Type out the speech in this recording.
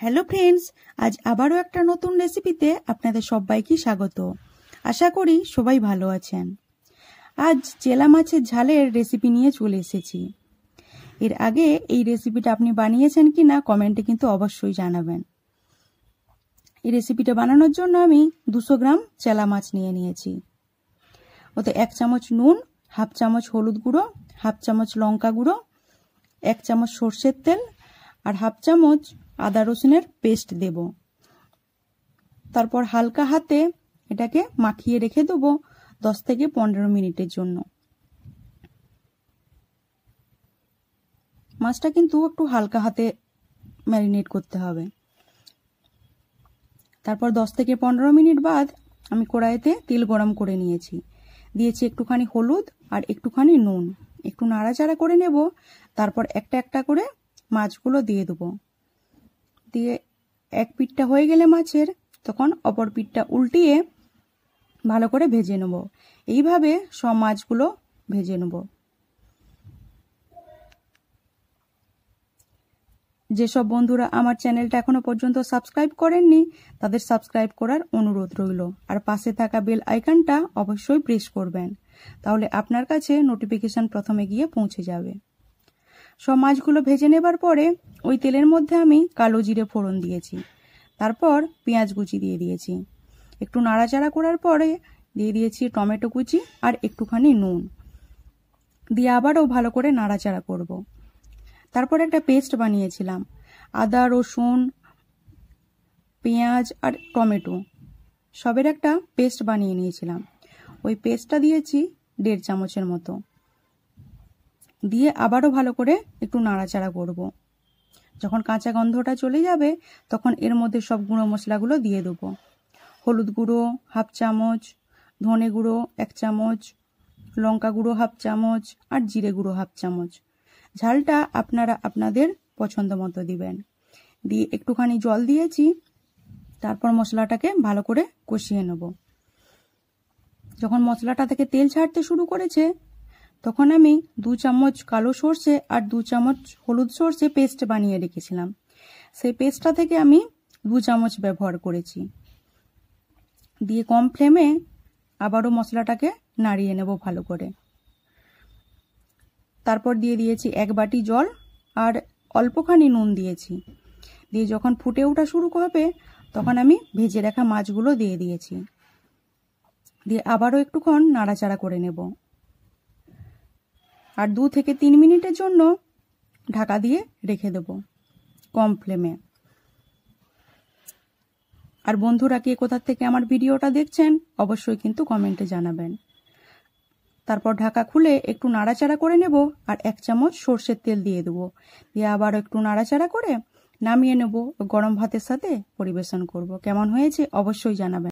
Hello friends, আজ আবারও একটা নতুন রেসিপিতে আপনাদের সবাইকে স্বাগত। আশা করি সবাই ভালো আছেন। আজ চেলা মাছের ঝালের রেসিপি নিয়ে চলে এসেছি। এর আগে এই রেসিপিটা আপনি বানিয়েছেন কি না কমেন্টে কিন্তু অবশ্যই জানাবেন। এই রেসিপিটা বানানোর জন্য আমি 200 গ্রাম চেলা মাছ নিয়ে নিয়েছি। ওতে 1 চামচ নুন, হাফ চামচ হলুদ গুঁড়ো, হাফ চামচ লঙ্কা গুঁড়ো, 1 চামচ সর্ষের তেল আর হাফ চামচ আদা রসুনের পেস্ট দেব। তারপর হালকা হাতে এটাকে মাখিয়ে রেখে দেব 10 থেকে 15 মিনিটের জন্য। মাছটা কিন্তু একটু হালকা হাতে ম্যারিনেট করতে হবে। তারপর 10 থেকে 15 মিনিট বাদ আমি কড়াইতে তেল গরম করে নিয়েছি। দিয়েছি একটুখানি হলুদ আর একটুখানি নুন, একটু নাড়াচাড়া করে নেব। তারপর একটা একটা করে মাছগুলো দিয়ে দেবো। দিয়ে এক পিঠটা হয়ে গেলে মাছের, তখন অপর পিঠটা উল্টিয়ে ভালো করে ভেজে নেব। এইভাবে সব মাছগুলো ভেজে নেব। যেসব বন্ধুরা আমার চ্যানেলটা এখনো পর্যন্ত সাবস্ক্রাইব করেননি তাদের সাবস্ক্রাইব করার অনুরোধ রইল। আর পাশে থাকা বেল আইকনটা অবশ্যই প্রেস করবেন, তাহলে আপনার কাছে নোটিফিকেশন প্রথমে গিয়ে পৌঁছে যাবে। সব মাছগুলো ভেজে নেবার পরে ওই তেলের মধ্যে আমি কালো জিরে ফোড়ন দিয়েছি। তারপর পেঁয়াজ কুচি দিয়ে দিয়েছি। একটু নাড়াচাড়া করার পরে দিয়ে দিয়েছি টমেটো কুচি আর একটুখানি নুন দিয়ে আবারও ভালো করে নাড়াচাড়া করব। তারপর একটা পেস্ট বানিয়েছিলাম, আদা রসুন পেঁয়াজ আর টমেটো সবের একটা পেস্ট বানিয়ে নিয়েছিলাম। ওই পেস্টটা দিয়েছি 1.5 চামচের মতো, দিয়ে আবারও ভালো করে একটু নাড়াচাড়া করব। যখন কাঁচা গন্ধটা চলে যাবে তখন এর মধ্যে সব গুঁড়ো মশলাগুলো দিয়ে দেবো। হলুদ গুঁড়ো হাফ চামচ, ধনে গুঁড়ো 1 চামচ, লঙ্কা গুঁড়ো হাফ চামচ আর জিরে গুঁড়ো হাফ চামচ। ঝালটা আপনারা আপনাদের পছন্দ মতো দিবেন। দিয়ে একটুখানি জল দিয়েছি। তারপর মশলাটাকে ভালো করে কষিয়ে নেব। যখন মশলাটা থেকে তেল ছাড়তে শুরু করেছে তখন আমি 2 চামচ কালো সর্ষে আর 2 চামচ হলুদ সর্ষে পেস্ট বানিয়ে রেখেছিলাম। সেই পেস্টটা থেকে আমি 2 চামচ ব্যবহার করেছি। দিয়ে কম ফ্লেমে আবারও মশলাটাকে নাড়িয়ে নেব ভালো করে। তারপর দিয়ে দিয়েছি 1 বাটি জল আর অল্পখানি নুন দিয়েছি। দিয়ে যখন ফুটে ওঠা শুরু হবে তখন আমি ভেজে রাখা মাছগুলো দিয়ে দিয়েছি। দিয়ে আবারও একটুক্ষণ নাড়াচাড়া করে নেব। আর 2 থেকে 3 মিনিটের জন্য ঢাকা দিয়ে রেখে দেব কম ফ্লেমে। আর বন্ধুরা কে কোথা থেকে আমার ভিডিওটা দেখছেন অবশ্যই কিন্তু কমেন্টে জানাবেন। তারপর ঢাকা খুলে একটু নাড়াচাড়া করে নেব আর 1 চামচ সর্ষের তেল দিয়ে দেবো। দিয়ে আবার একটু নাড়াচাড়া করে নামিয়ে নেব। গরম ভাতের সাথে পরিবেশন করব। কেমন হয়েছে অবশ্যই জানাবেন।